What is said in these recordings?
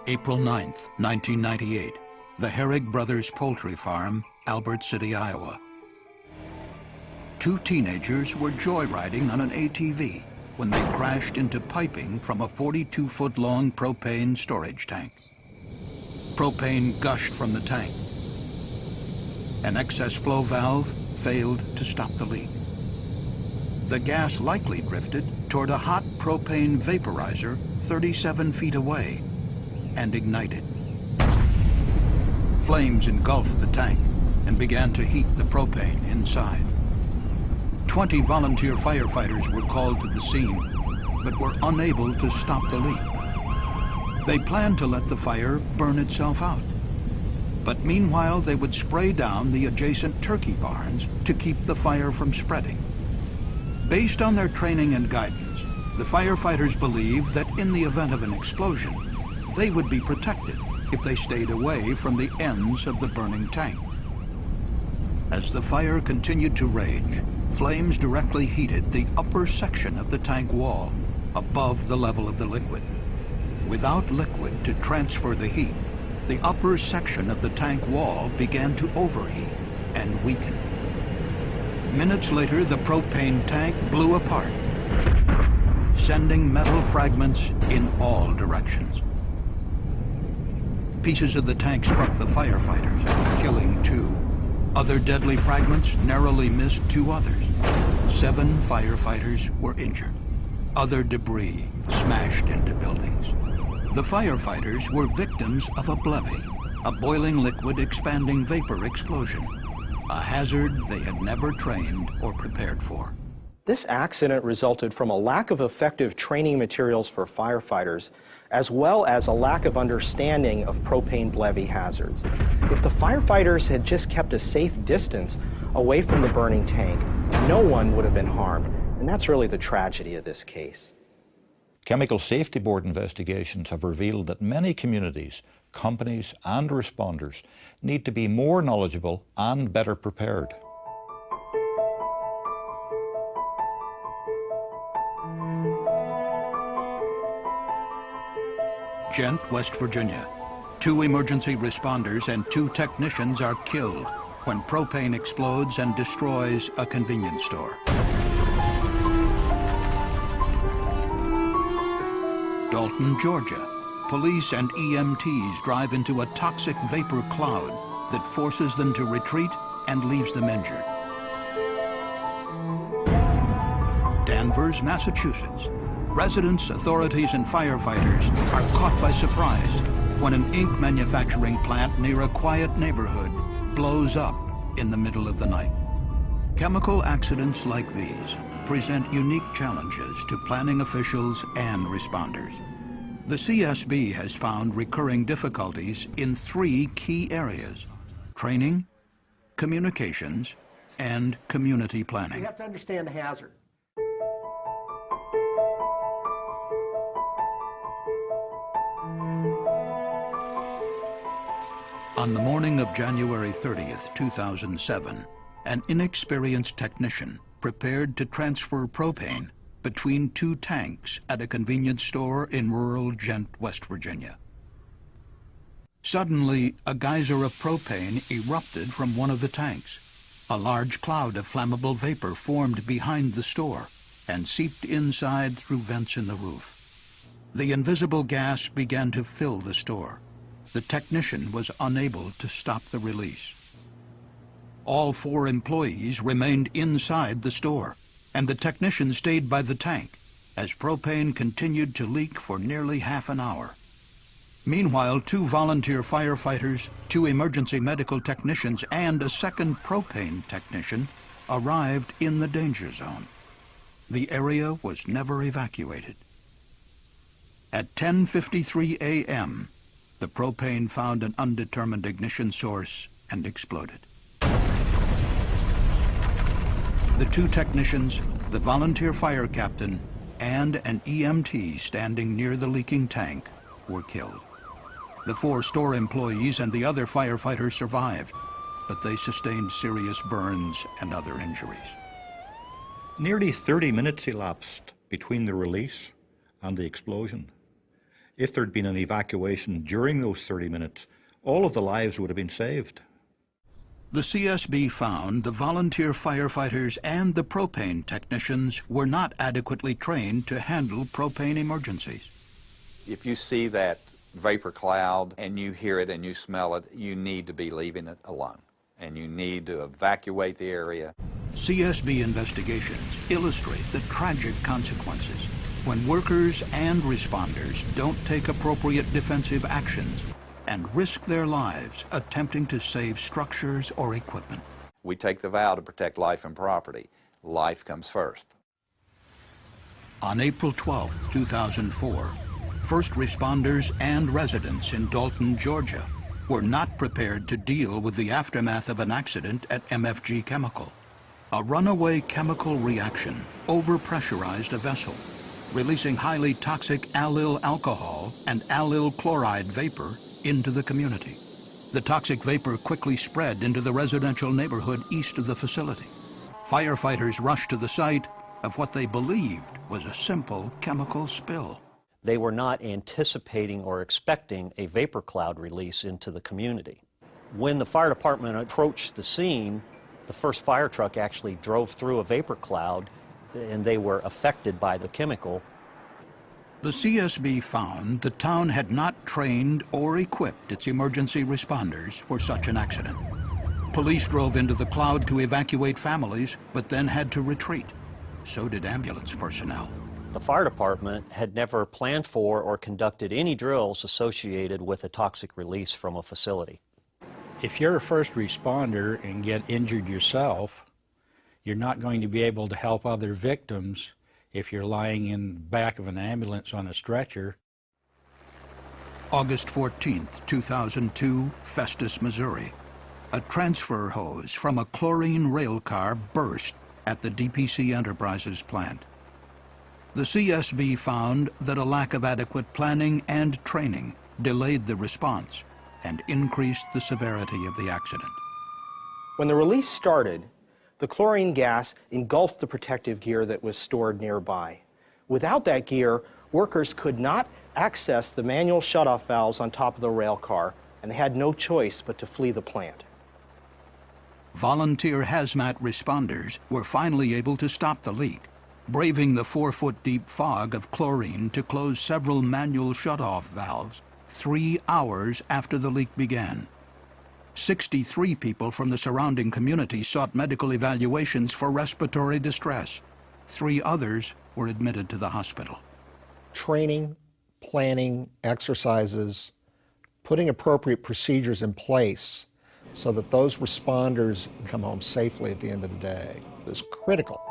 April 9th, 1998, the Herrig Brothers Poultry Farm, Albert City, Iowa. Two teenagers were joyriding on an ATV when they crashed into piping from a 42-foot-long propane storage tank. Propane gushed from the tank. An excess flow valve failed to stop the leak. The gas likely drifted toward a hot propane vaporizer 37 feet away and ignited. Flames engulfed the tank and began to heat the propane inside. 20 volunteer firefighters were called to the scene, but were unable to stop the leak. They planned to let the fire burn itself out. But meanwhile, they would spray down the adjacent turkey barns to keep the fire from spreading. Based on their training and guidance, the firefighters believed that in the event of an explosion, they would be protected if they stayed away from the ends of the burning tank. As the fire continued to rage, flames directly heated the upper section of the tank wall, above the level of the liquid. Without liquid to transfer the heat, the upper section of the tank wall began to overheat and weaken. Minutes later, the propane tank blew apart, sending metal fragments in all directions. Pieces of the tank struck the firefighters, killing 2. Other deadly fragments narrowly missed 2 others. 7 firefighters were injured. Other debris smashed into buildings. The firefighters were victims of a blevy, a boiling liquid expanding vapor explosion, a hazard they had never trained or prepared for. This accident resulted from a lack of effective training materials for firefighters, as well as a lack of understanding of propane blevy hazards. If the firefighters had just kept a safe distance away from the burning tank, no one would have been harmed, and that's really the tragedy of this case. Chemical Safety Board investigations have revealed that many communities, companies, and responders need to be more knowledgeable and better prepared. Ghent, West Virginia. 2 emergency responders and 2 technicians are killed when propane explodes and destroys a convenience store. Dalton, Georgia. Police and EMTs drive into a toxic vapor cloud that forces them to retreat and leaves them injured. Danvers, Massachusetts. Residents, authorities, and firefighters are caught by surprise when an ink manufacturing plant near a quiet neighborhood blows up in the middle of the night. Chemical accidents like these present unique challenges to planning officials and responders. The CSB has found recurring difficulties in 3 key areas: training, communications, and community planning. You have to understand the hazard. On the morning of January 30th, 2007, an inexperienced technician prepared to transfer propane between 2 tanks at a convenience store in rural Ghent, West Virginia. Suddenly, a geyser of propane erupted from one of the tanks. A large cloud of flammable vapor formed behind the store and seeped inside through vents in the roof. The invisible gas began to fill the store. The technician was unable to stop the release. All 4 employees remained inside the store, and the technician stayed by the tank as propane continued to leak for nearly half an hour. Meanwhile, 2 volunteer firefighters, 2 emergency medical technicians, and a 2nd propane technician arrived in the danger zone. The area was never evacuated. At 10:53 a.m., the propane found an undetermined ignition source and exploded. The 2 technicians, the volunteer fire captain, and an EMT standing near the leaking tank were killed. The 4 store employees and the other firefighters survived, but they sustained serious burns and other injuries. Nearly 30 minutes elapsed between the release and the explosion. If there'd been an evacuation during those 30 minutes, all of the lives would have been saved. The CSB found the volunteer firefighters and the propane technicians were not adequately trained to handle propane emergencies. If you see that vapor cloud and you hear it and you smell it, you need to be leaving it alone, and you need to evacuate the area. CSB investigations illustrate the tragic consequences when workers and responders don't take appropriate defensive actions and risk their lives attempting to save structures or equipment. We take the vow to protect life and property. Life comes first. On April 12, 2004, first responders and residents in Dalton, Georgia, were not prepared to deal with the aftermath of an accident at MFG Chemical. A runaway chemical reaction overpressurized a vessel, releasing highly toxic allyl alcohol and allyl chloride vapor into the community. The toxic vapor quickly spread into the residential neighborhood east of the facility. Firefighters rushed to the site of what they believed was a simple chemical spill. They were not anticipating or expecting a vapor cloud release into the community. When the fire department approached the scene, the first fire truck actually drove through a vapor cloud, and they were affected by the chemical. The CSB found the town had not trained or equipped its emergency responders for such an accident. Police drove into the cloud to evacuate families, but then had to retreat. So did ambulance personnel. The fire department had never planned for or conducted any drills associated with a toxic release from a facility. If you're a first responder and get injured yourself, you're not going to be able to help other victims if you're lying in the back of an ambulance on a stretcher. August 14, 2002, Festus, Missouri. A transfer hose from a chlorine rail car burst at the DPC Enterprises plant. The CSB found that a lack of adequate planning and training delayed the response and increased the severity of the accident. When the release started, the chlorine gas engulfed the protective gear that was stored nearby. Without that gear, workers could not access the manual shutoff valves on top of the rail car, and they had no choice but to flee the plant. Volunteer hazmat responders were finally able to stop the leak, braving the 4-foot-deep fog of chlorine to close several manual shutoff valves 3 hours after the leak began. 63 people from the surrounding community sought medical evaluations for respiratory distress. 3 others were admitted to the hospital. Training, planning, exercises, putting appropriate procedures in place so that those responders come home safely at the end of the day is critical.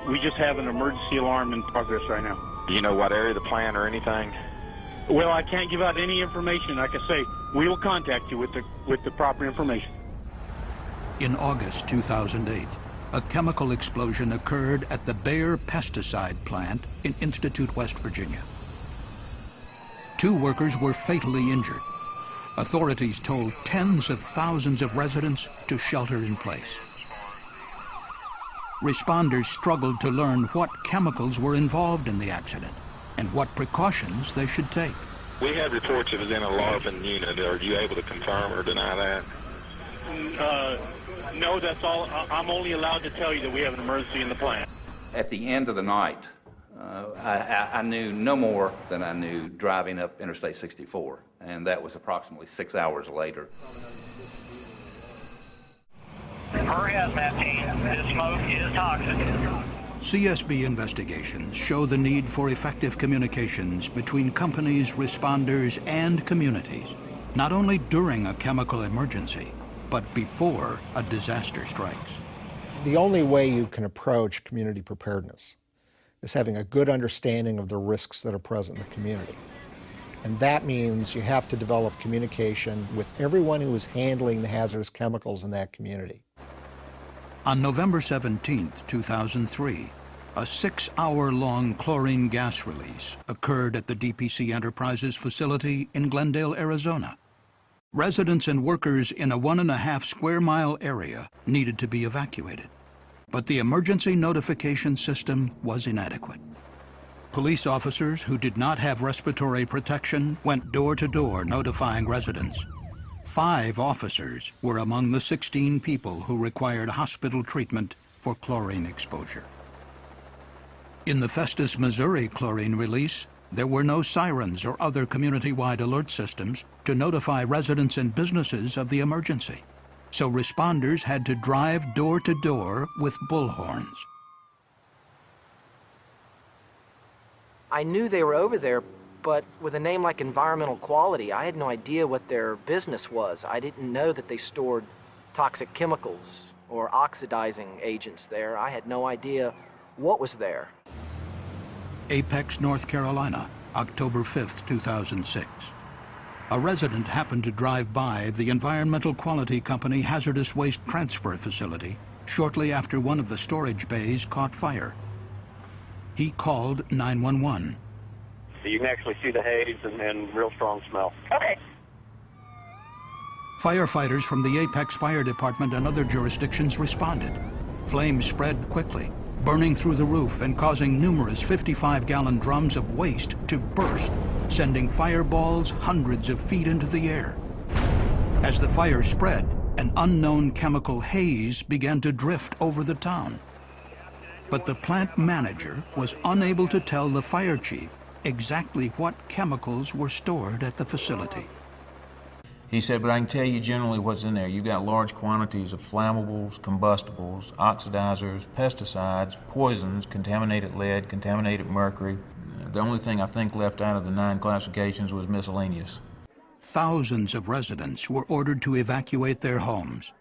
We just have an emergency alarm in progress right now. Do you know what area of the plant or anything? Well, I can't give out any information. Like I say, we will contact you with the proper information. In August 2008, a chemical explosion occurred at the Bayer pesticide plant in Institute, West Virginia. 2 workers were fatally injured. Authorities told tens of thousands of residents to shelter in place. Responders struggled to learn what chemicals were involved in the accident and what precautions they should take. We had reports it was in a larvae unit. Are you able to confirm or deny that? No, that's all. I'm only allowed to tell you that we have an emergency in the plant. At the end of the night, I knew no more than I knew driving up Interstate 64, and that was approximately 6 hours later. Per hazmat team, this smoke is toxic. CSB investigations show the need for effective communications between companies, responders, and communities, not only during a chemical emergency, but before a disaster strikes. The only way you can approach community preparedness is having a good understanding of the risks that are present in the community. And that means you have to develop communication with everyone who is handling the hazardous chemicals in that community. On November 17, 2003, a 6-hour-long chlorine gas release occurred at the DPC Enterprises facility in Glendale, Arizona. Residents and workers in a 1.5 square mile area needed to be evacuated, but the emergency notification system was inadequate. Police officers who did not have respiratory protection went door to door notifying residents. 5 officers were among the 16 people who required hospital treatment for chlorine exposure. In the Festus, Missouri chlorine release, there were no sirens or other community-wide alert systems to notify residents and businesses of the emergency, so responders had to drive door to door with bullhorns. I knew they were over there, but with a name like Environmental Quality, I had no idea what their business was. I didn't know that they stored toxic chemicals or oxidizing agents there. I had no idea what was there. Apex, North Carolina, October 5th, 2006. A resident happened to drive by the Environmental Quality Company hazardous waste transfer facility shortly after one of the storage bays caught fire. He called 911. You can actually see the haze and real strong smell. Okay. Firefighters from the Apex Fire Department and other jurisdictions responded. Flames spread quickly, burning through the roof and causing numerous 55-gallon drums of waste to burst, sending fireballs hundreds of feet into the air. As the fire spread, an unknown chemical haze began to drift over the town. But the plant manager was unable to tell the fire chief exactly what chemicals were stored at the facility. He said, but I can tell you generally what's in there. You've got large quantities of flammables, combustibles, oxidizers, pesticides, poisons, contaminated lead, contaminated mercury. The only thing I think left out of the 9 classifications was miscellaneous. Thousands of residents were ordered to evacuate their homes.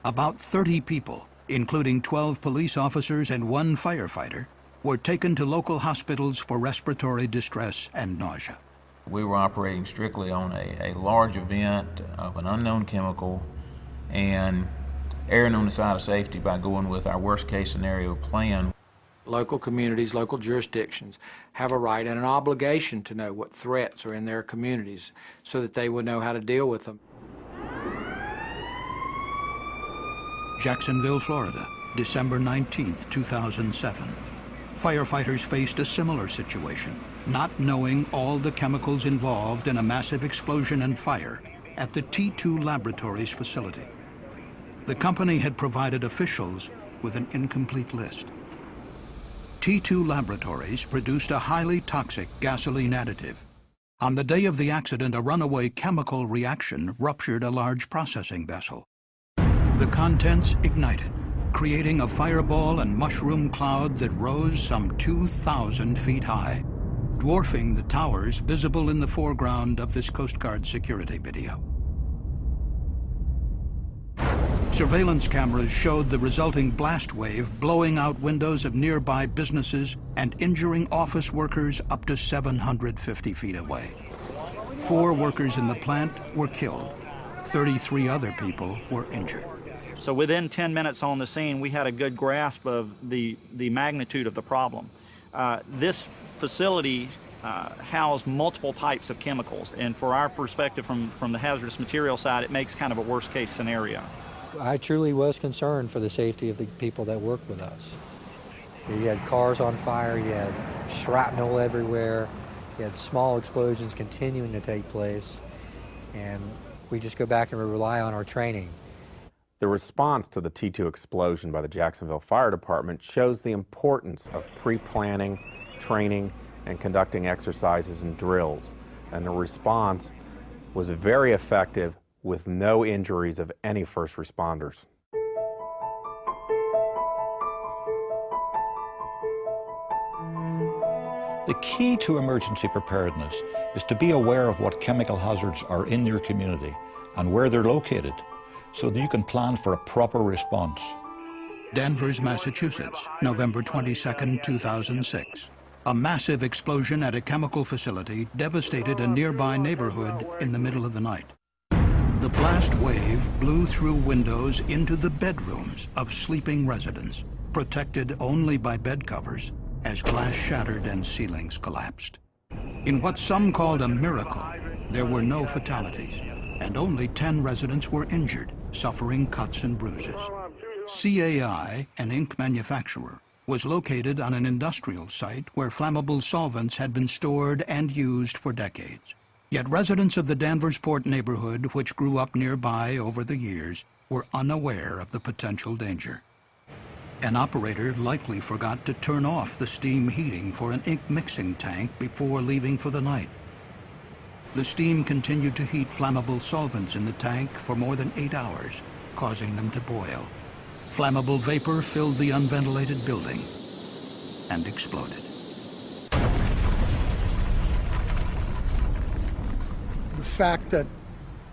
About 30 people, including 12 police officers and 1 firefighter, were taken to local hospitals for respiratory distress and nausea. We were operating strictly on a large event of an unknown chemical and erring on the side of safety by going with our worst case scenario plan. Local communities, local jurisdictions have a right and an obligation to know what threats are in their communities so that they will know how to deal with them. Jacksonville, Florida, December 19th, 2007. Firefighters faced a similar situation, not knowing all the chemicals involved in a massive explosion and fire at the T2 Laboratories facility. The company had provided officials with an incomplete list. T2 Laboratories produced a highly toxic gasoline additive. On the day of the accident, a runaway chemical reaction ruptured a large processing vessel. The contents ignited, creating a fireball and mushroom cloud that rose some 2,000 feet high, dwarfing the towers visible in the foreground of this Coast Guard security video. Surveillance cameras showed the resulting blast wave blowing out windows of nearby businesses and injuring office workers up to 750 feet away. 4 workers in the plant were killed. 33 other people were injured. So within 10 minutes on the scene, we had a good grasp of the magnitude of the problem. This facility housed multiple types of chemicals, and for our perspective from the hazardous material side, it makes kind of a worst case scenario. I truly was concerned for the safety of the people that work with us. You had cars on fire, you had shrapnel everywhere, you had small explosions continuing to take place, and we just go back and rely on our training. The response to the T2 explosion by the Jacksonville Fire Department shows the importance of pre-planning, training, and conducting exercises and drills. And the response was very effective with no injuries of any first responders. The key to emergency preparedness is to be aware of what chemical hazards are in your community and where they're located, so that you can plan for a proper response. Danvers, Massachusetts, November 22, 2006. A massive explosion at a chemical facility devastated a nearby neighborhood in the middle of the night. The blast wave blew through windows into the bedrooms of sleeping residents, protected only by bed covers, as glass shattered and ceilings collapsed. In what some called a miracle, there were no fatalities. and only 10 residents were injured, suffering cuts and bruises. CAI, an ink manufacturer, was located on an industrial site where flammable solvents had been stored and used for decades. Yet residents of the Danversport neighborhood, which grew up nearby over the years, were unaware of the potential danger. An operator likely forgot to turn off the steam heating for an ink mixing tank before leaving for the night. The steam continued to heat flammable solvents in the tank for more than 8 hours, causing them to boil. Flammable vapor filled the unventilated building and exploded. The fact that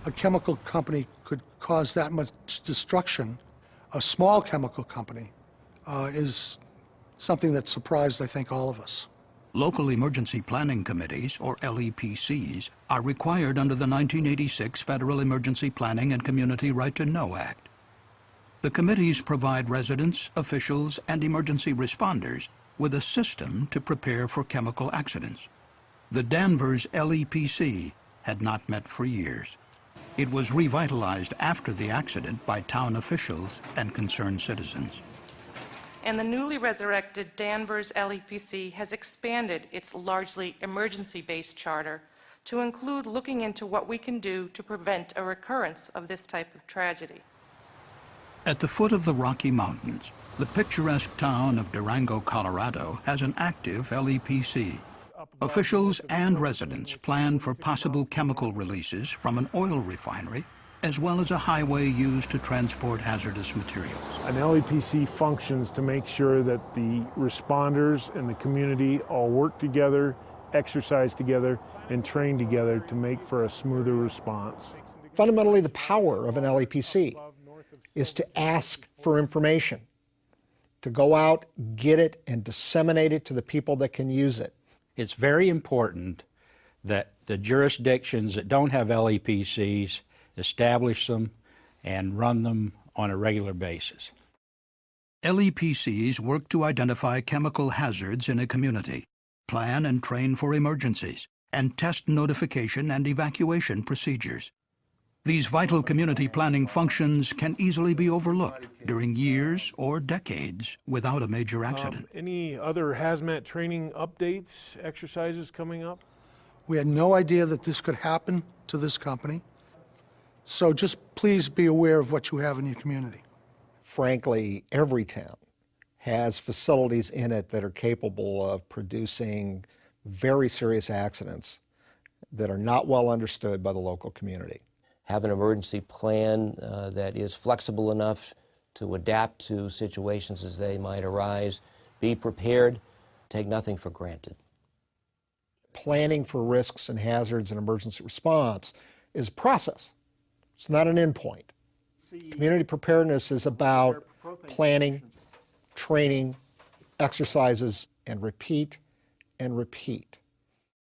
a chemical company could cause that much destruction, a small chemical company, is something that surprised, I think, all of us. Local Emergency Planning Committees, or LEPCs, are required under the 1986 Federal Emergency Planning and Community Right to Know Act. The committees provide residents, officials, and emergency responders with a system to prepare for chemical accidents. The Danvers LEPC had not met for years. It was revitalized after the accident by town officials and concerned citizens. And the newly resurrected Danvers LEPC has expanded its largely emergency-based charter to include looking into what we can do to prevent a recurrence of this type of tragedy. At the foot of the Rocky Mountains, the picturesque town of Durango, Colorado, has an active LEPC. Officials and residents plan for possible chemical releases from an oil refinery, as well as a highway used to transport hazardous materials. An LEPC functions to make sure that the responders and the community all work together, exercise together, and train together to make for a smoother response. Fundamentally, the power of an LEPC is to ask for information, to go out, get it, and disseminate it to the people that can use it. It's very important that the jurisdictions that don't have LEPCs establish them and run them on a regular basis. LEPCs work to identify chemical hazards in a community, plan and train for emergencies, and test notification and evacuation procedures. These vital community planning functions can easily be overlooked during years or decades without a major accident. Any other hazmat training updates, exercises coming up? We had no idea that this could happen to this company. So just please be aware of what you have in your community. Frankly, every town has facilities in it that are capable of producing very serious accidents that are not well understood by the local community. Have an emergency plan that is flexible enough to adapt to situations as they might arise. Be prepared. Take nothing for granted. Planning for risks and hazards and emergency response is a process. It's not an endpoint. Community preparedness is about planning, training, exercises, and repeat and repeat.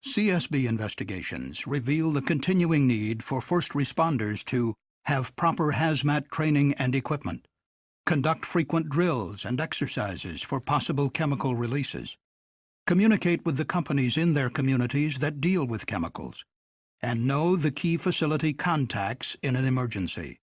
CSB investigations reveal the continuing need for first responders to have proper hazmat training and equipment, conduct frequent drills and exercises for possible chemical releases, communicate with the companies in their communities that deal with chemicals, and know the key facility contacts in an emergency.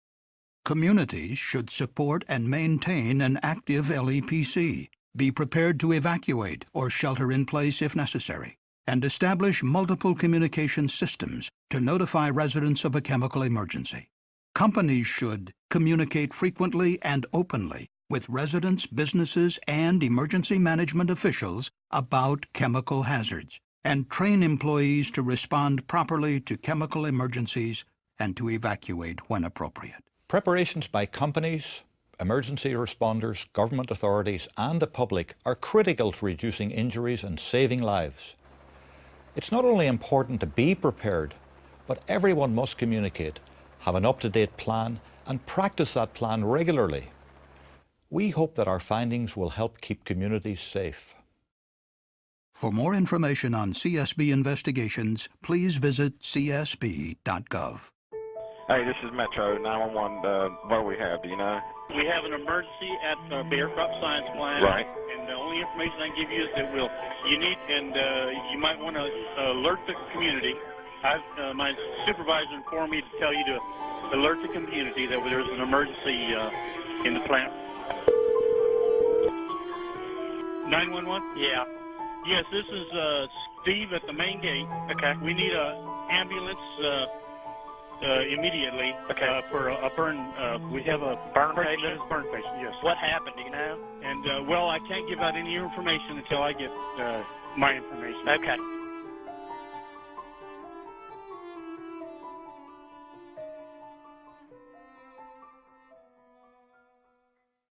Communities should support and maintain an active LEPC, be prepared to evacuate or shelter in place if necessary, and establish multiple communication systems to notify residents of a chemical emergency. Companies should communicate frequently and openly with residents, businesses, and emergency management officials about chemical hazards, and train employees to respond properly to chemical emergencies and to evacuate when appropriate. Preparations by companies, emergency responders, government authorities, and the public are critical to reducing injuries and saving lives. It's not only important to be prepared, but everyone must communicate, have an up-to-date plan, and practice that plan regularly. We hope that our findings will help keep communities safe. For more information on CSB investigations, please visit csb.gov. Hey, this is Metro 911. What do we have? Do you know? We have an emergency at the Aircraft Science Plant. Right. And the only information I can give you is that you might want to alert the community. My supervisor informed me to tell you to alert the community that there's an emergency in the plant. 911? Yeah. Yes, this is Steve at the main gate. Okay. We need an ambulance immediately. Okay. For a burn. We have a burn patient. Burn patient. Yes. What happened? Do you know? And well, I can't give out any information until I get my information. Okay.